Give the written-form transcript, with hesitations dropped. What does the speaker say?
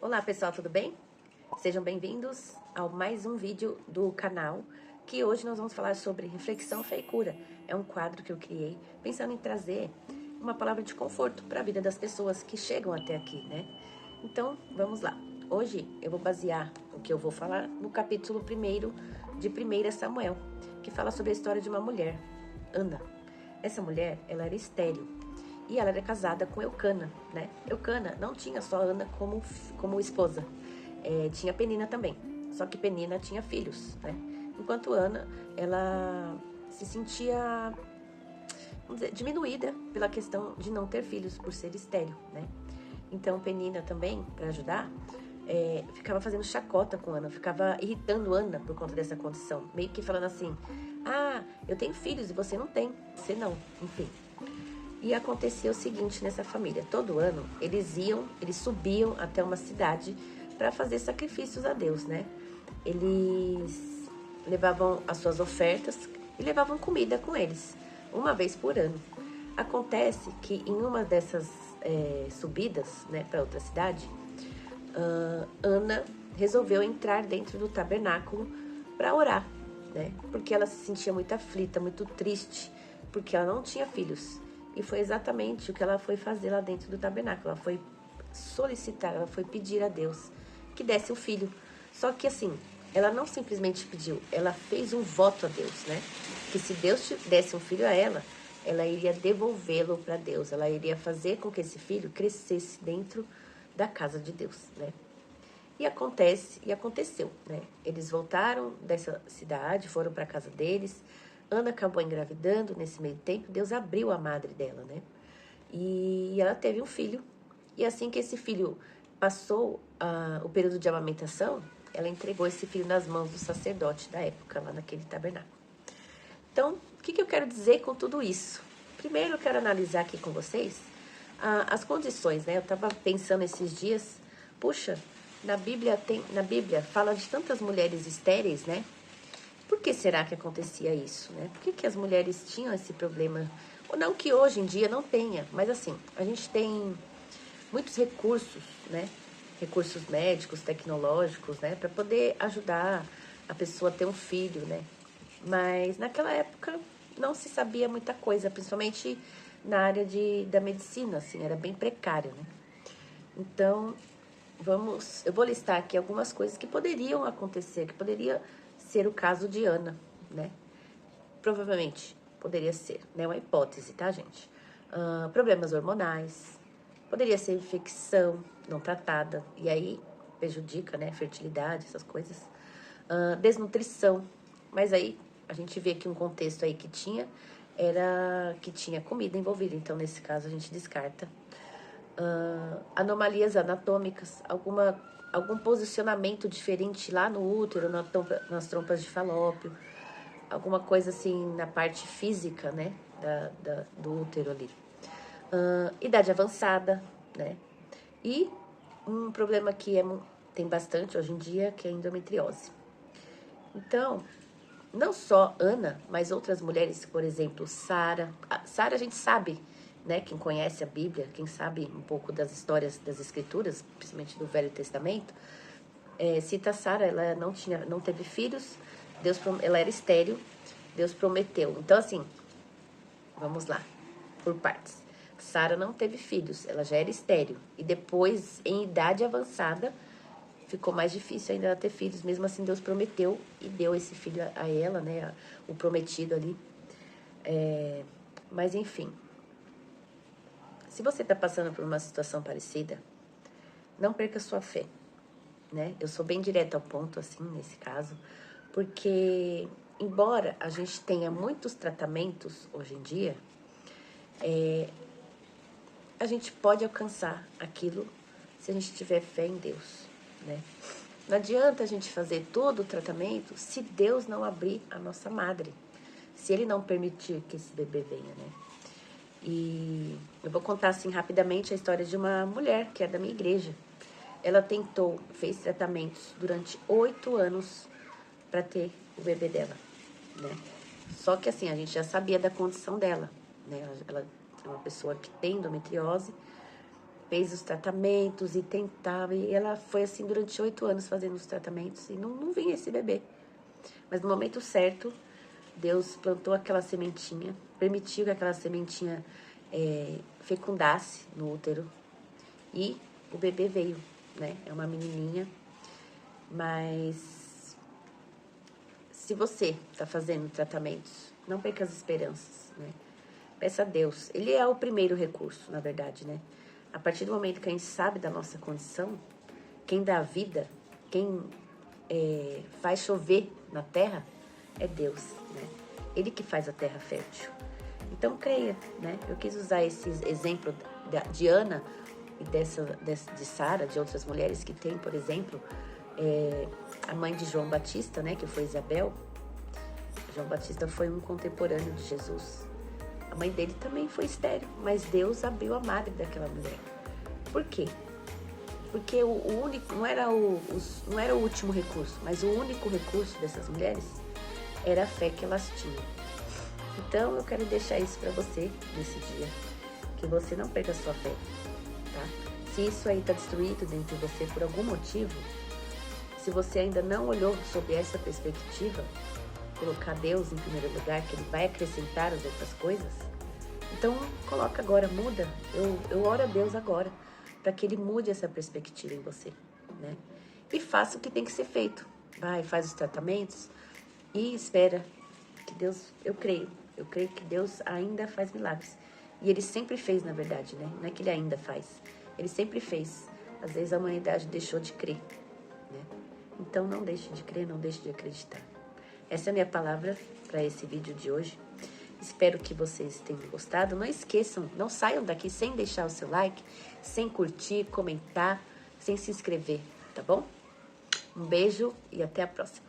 Olá pessoal, tudo bem? Sejam bem-vindos ao mais um vídeo do canal, que hoje nós vamos falar sobre reflexão, fé e cura. É um quadro que eu criei pensando em trazer uma palavra de conforto para a vida das pessoas que chegam até aqui, né? Então, vamos lá. Hoje eu vou basear o que eu vou falar no capítulo 1º de 1 Samuel, que fala sobre a história de uma mulher, Ana. Essa mulher, ela era estéril. E ela era casada com Eucana, né? Eucana não tinha só Ana como esposa, tinha Penina também. Só que Penina tinha filhos, né? Enquanto Ana, ela se sentia, vamos dizer, diminuída pela questão de não ter filhos, por ser estéril, né? Então Penina também, para ajudar, ficava fazendo chacota com Ana, ficava irritando Ana por conta dessa condição. Meio que falando assim, eu tenho filhos e você não tem, você não, enfim. E acontecia o seguinte nessa família, todo ano eles subiam até uma cidade para fazer sacrifícios a Deus, né? Eles levavam as suas ofertas e levavam comida com eles, uma vez por ano. Acontece que em uma dessas subidas, né, para outra cidade, Ana resolveu entrar dentro do tabernáculo para orar, né? Porque ela se sentia muito aflita, muito triste, porque ela não tinha filhos. E foi exatamente o que ela foi fazer lá dentro do tabernáculo. Ela foi solicitar, ela foi pedir a Deus que desse o filho. Só que assim, ela não simplesmente pediu, ela fez um voto a Deus, né? Que se Deus desse um filho a ela iria devolvê-lo para Deus. Ela iria fazer com que esse filho crescesse dentro da casa de Deus, né? E aconteceu, né? Eles voltaram dessa cidade, foram para a casa deles. Ana acabou engravidando nesse meio tempo, Deus abriu a madre dela, né? E ela teve um filho. E assim que esse filho passou o período de amamentação, ela entregou esse filho nas mãos do sacerdote da época, lá naquele tabernáculo. Então, o que eu quero dizer com tudo isso? Primeiro, eu quero analisar aqui com vocês as condições, né? Eu estava pensando esses dias, puxa, na Bíblia fala de tantas mulheres estéreis, né? Por que será que acontecia isso, né? Por que as mulheres tinham esse problema? Ou não que hoje em dia não tenha, mas assim, a gente tem muitos recursos, né? Recursos médicos, tecnológicos, né? Para poder ajudar a pessoa a ter um filho, né? Mas naquela época não se sabia muita coisa, principalmente na área da medicina, assim, era bem precário, né? Então, eu vou listar aqui algumas coisas que poderiam acontecer, que poderia ser o caso de Ana, né? Provavelmente poderia ser, né? Uma hipótese, tá, gente? Problemas hormonais, poderia ser infecção não tratada, e aí prejudica, né? Fertilidade, essas coisas. Desnutrição, mas aí a gente vê que um contexto aí que tinha comida envolvida, então nesse caso a gente descarta. Anomalias anatômicas, algum posicionamento diferente lá no útero, nas trompas de falópio, alguma coisa assim na parte física, né, do útero ali. Idade avançada, né, e um problema que tem bastante hoje em dia, que é a endometriose. Então, não só Ana, mas outras mulheres, por exemplo, Sara. Sara a gente sabe, né? Quem conhece a Bíblia, quem sabe um pouco das histórias das Escrituras, principalmente do Velho Testamento, cita Sara, ela não teve filhos, ela era estéril, Deus prometeu. Então, assim, vamos lá, por partes. Sara não teve filhos, ela já era estéril. E depois, em idade avançada, ficou mais difícil ainda ela ter filhos. Mesmo assim, Deus prometeu e deu esse filho a ela, né? O prometido ali. Mas, enfim. Se você está passando por uma situação parecida, não perca sua fé, né? Eu sou bem direta ao ponto, assim, nesse caso. Porque, embora a gente tenha muitos tratamentos hoje em dia, a gente pode alcançar aquilo se a gente tiver fé em Deus, né? Não adianta a gente fazer todo o tratamento se Deus não abrir a nossa madre, se Ele não permitir que esse bebê venha, né? E eu vou contar assim rapidamente a história de uma mulher que é da minha igreja. Ela fez tratamentos durante 8 anos para ter o bebê dela, né? Só que assim, a gente já sabia da condição dela, né? Ela é uma pessoa que tem endometriose, fez os tratamentos e tentava, e ela foi assim durante 8 anos fazendo os tratamentos e não vinha esse bebê. Mas no momento certo, Deus plantou aquela sementinha, permitiu que aquela sementinha fecundasse no útero e o bebê veio, né? É uma menininha, mas se você está fazendo tratamentos, não perca as esperanças, né? Peça a Deus. Ele é o primeiro recurso, na verdade, né? A partir do momento que a gente sabe da nossa condição, quem dá a vida, quem faz chover na terra, é Deus, né? Ele que faz a terra fértil. Então creia, né? Eu quis usar esse exemplo de Ana e de Sara, de outras mulheres que tem, por exemplo, a mãe de João Batista, né? Que foi Isabel. João Batista foi um contemporâneo de Jesus. A mãe dele também foi estéril, mas Deus abriu a madre daquela mulher. Por quê? Porque o único, não era o último recurso, mas o único recurso dessas mulheres era a fé que elas tinham. Então eu quero deixar isso para você nesse dia, que você não perca a sua fé, tá? Se isso aí está destruído dentro de você por algum motivo, se você ainda não olhou sob essa perspectiva, colocar Deus em primeiro lugar, que Ele vai acrescentar as outras coisas, então coloca agora, muda. Eu oro a Deus agora, para que Ele mude essa perspectiva em você, né? E faça o que tem que ser feito. Vai, faz os tratamentos e espera que Deus, eu creio que Deus ainda faz milagres. E Ele sempre fez, na verdade, né? Não é que Ele ainda faz, Ele sempre fez. Às vezes a humanidade deixou de crer, né? Então não deixe de crer, não deixe de acreditar. Essa é a minha palavra para esse vídeo de hoje. Espero que vocês tenham gostado. Não esqueçam, não saiam daqui sem deixar o seu like, sem curtir, comentar, sem se inscrever, tá bom? Um beijo e até a próxima.